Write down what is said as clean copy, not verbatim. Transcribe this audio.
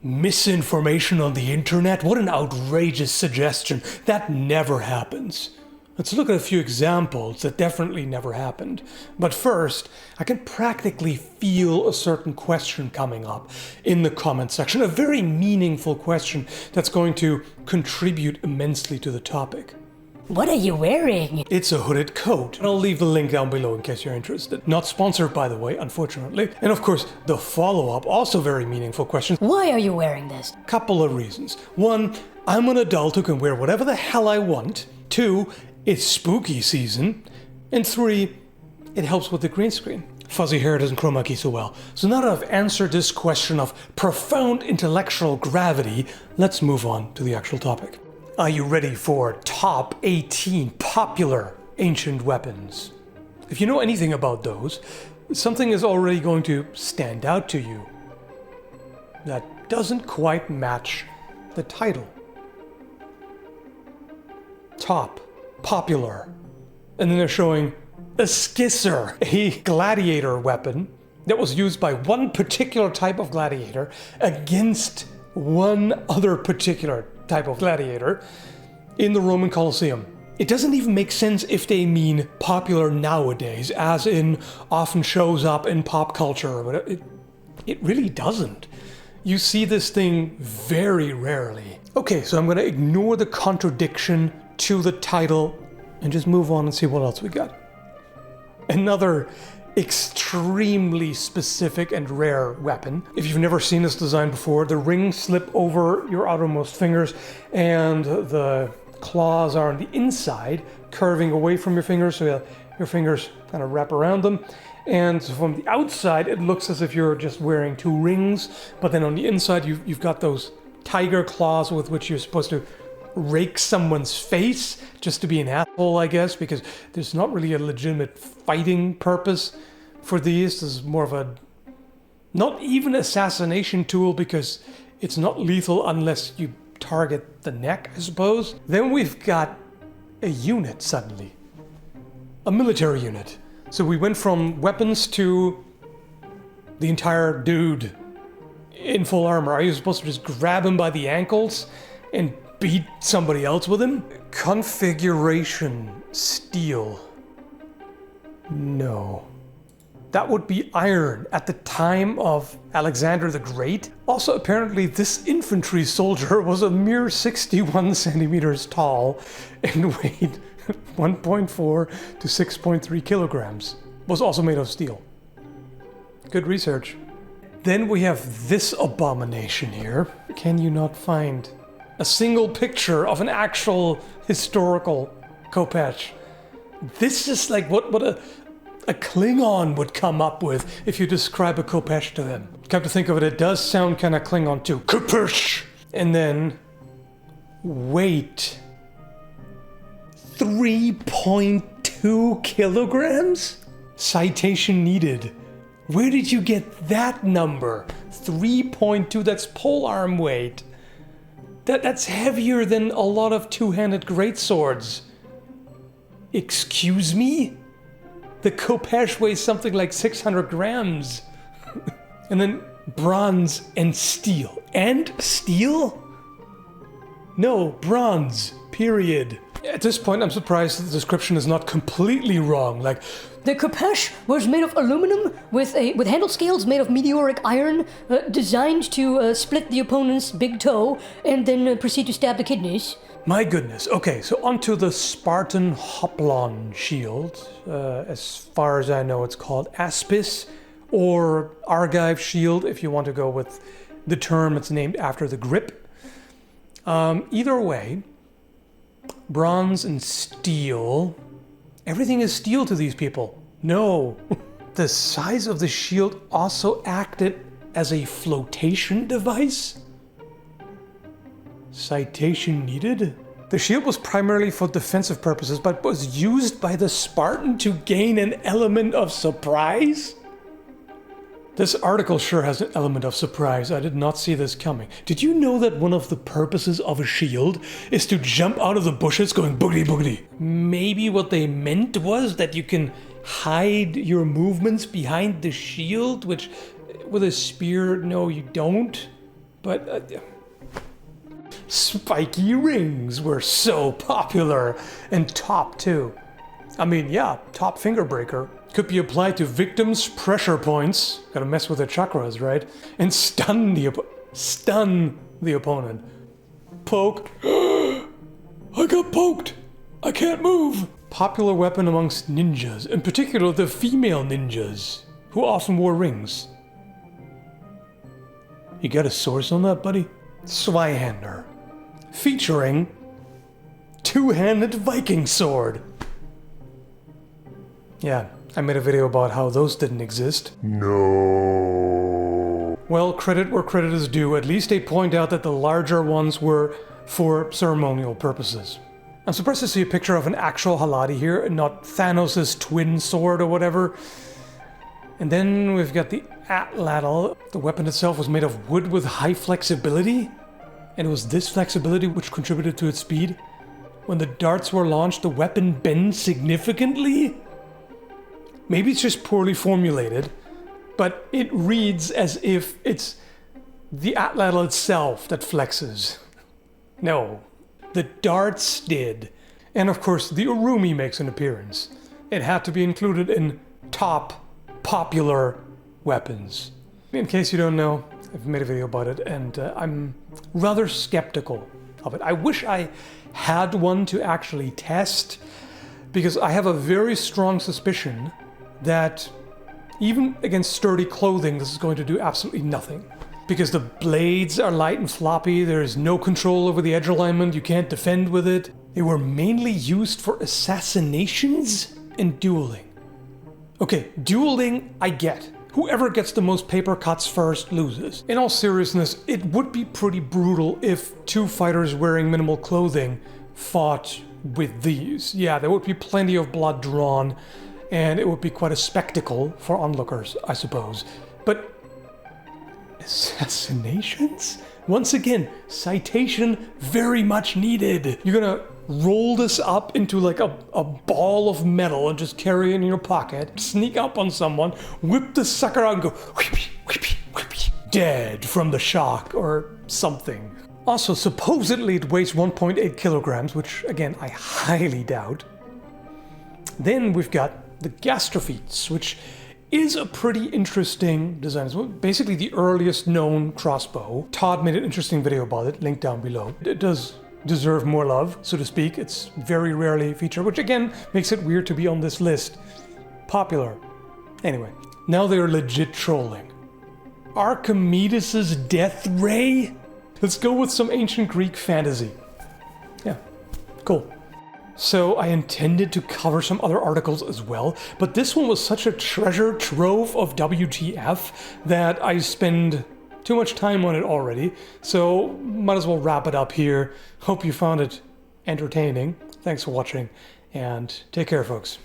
Misinformation on the internet? What an outrageous suggestion. That never happens. Let's look at a few examples that definitely never happened. But first, I can practically feel a certain question coming up in the comment section, a very meaningful question that's going to contribute immensely to the topic. What are you wearing? It's a hooded coat. I'll leave the link down below in case you're interested. Not sponsored, by the way, unfortunately. And of course, the follow-up, also very meaningful question. Why are you wearing this? Couple of reasons. One, I'm an adult who can wear whatever the hell I want. Two, it's spooky season. And three, it helps with the green screen. Fuzzy hair doesn't chroma key so well. So now that I've answered this question of profound intellectual gravity, let's move on to the actual topic. Are you ready for top 18 popular ancient weapons? If you know anything about those, something is already going to stand out to you that doesn't quite match the title. Top, popular. And then they're showing a skisser, a gladiator weapon that was used by one particular type of gladiator against one other particular type of gladiator in the Roman Colosseum. It doesn't even make sense if they mean popular nowadays, as in often shows up in pop culture. It really doesn't. You see this thing very rarely. Okay, so I'm going to ignore the contradiction to the title and just move on and see what else we got. Another extremely specific and rare weapon. If you've never seen this design before, the rings slip over your outermost fingers and the claws are on the inside, curving away from your fingers, so your fingers kind of wrap around them. And from the outside, it looks as if you're just wearing two rings, but then on the inside, you've got those tiger claws with which you're supposed to rake someone's face, just to be an asshole, I guess, because there's not really a legitimate fighting purpose for these. This is more of a, not even assassination tool, because it's not lethal unless you target the neck, I suppose. Then we've got a unit suddenly. A military unit. So we went from weapons to the entire dude in full armor. Are you supposed to just grab him by the ankles and beat somebody else with him? Configuration steel. No. That would be iron at the time of Alexander the Great. Also, apparently this infantry soldier was a mere 61 centimeters tall and weighed 1.4 to 6.3 kilograms. Was also made of steel. Good research. Then we have this abomination here. Can you not find a single picture of an actual historical khopesh? This is like what a Klingon would come up with if you describe a khopesh to them. Come to think of it, it does sound kind of Klingon too. Khopesh! And then, weight. 3.2 kilograms? Citation needed. Where did you get that number? 3.2, that's polearm weight. That's heavier than a lot of two-handed greatswords. Excuse me? The khopesh weighs something like 600 grams. And then bronze and steel. And steel? No, bronze, period. At this point, I'm surprised that the description is not completely wrong. Like, the khopesh was made of aluminum with handle scales made of meteoric iron, designed to split the opponent's big toe and then proceed to stab the kidneys. My goodness. Okay, so onto the Spartan hoplon shield. As far as I know, it's called aspis or Argive shield, if you want to go with the term it's named after the grip. Either way, bronze and steel. Everything is steel to these people. No. The size of the shield also acted as a flotation device? Citation needed? The shield was primarily for defensive purposes, but was used by the Spartan to gain an element of surprise? This article sure has an element of surprise. I did not see this coming. Did you know that one of the purposes of a shield is to jump out of the bushes going boogity boogity? Maybe what they meant was that you can hide your movements behind the shield, which with a spear, no, you don't. But spiky rings were so popular, and top too. I mean, yeah, top finger breaker. Could be applied to victims' pressure points. Gotta mess with their chakras, right? And stun the opponent. Poke. I got poked. I can't move. Popular weapon amongst ninjas, in particular the female ninjas, who often wore rings. You got a source on that, buddy? Zweihander. Featuring two-handed Viking sword. Yeah, I made a video about how those didn't exist. No. Well, credit where credit is due. At least they point out that the larger ones were for ceremonial purposes. I'm surprised to see a picture of an actual haladi here, and not Thanos' twin sword or whatever. And then we've got the Atlatl. The weapon itself was made of wood with high flexibility, and it was this flexibility which contributed to its speed. When the darts were launched, the weapon bends significantly? Maybe it's just poorly formulated, but it reads as if it's the Atlatl itself that flexes. No, the darts did. And of course, the Urumi makes an appearance. It had to be included in top popular weapons. In case you don't know, I've made a video about it, and I'm rather skeptical of it. I wish I had one to actually test, because I have a very strong suspicion that even against sturdy clothing, this is going to do absolutely nothing. Because the blades are light and floppy, there is no control over the edge alignment, you can't defend with it. They were mainly used for assassinations and dueling. Okay, dueling, I get. Whoever gets the most paper cuts first loses. In all seriousness, it would be pretty brutal if two fighters wearing minimal clothing fought with these. Yeah, there would be plenty of blood drawn, and it would be quite a spectacle for onlookers, I suppose. But assassinations? Once again, citation very much needed. You're gonna roll this up into like a ball of metal and just carry it in your pocket, sneak up on someone, whip the sucker out and go whippy, whippy, whippy, dead from the shock or something. Also, supposedly it weighs 1.8 kilograms, which again, I highly doubt. Then we've got the Gastraphetes, which is a pretty interesting design. It's basically the earliest known crossbow. Todd made an interesting video about it, linked down below. It does deserve more love, so to speak. It's very rarely featured, which again makes it weird to be on this list. Popular. Anyway, now they're legit trolling. Archimedes' death ray? Let's go with some ancient Greek fantasy. Yeah, cool. So I intended to cover some other articles as well, but this one was such a treasure trove of WTF that I spend too much time on it already, so might as well wrap it up here. Hope you found it entertaining. Thanks for watching, and take care, folks.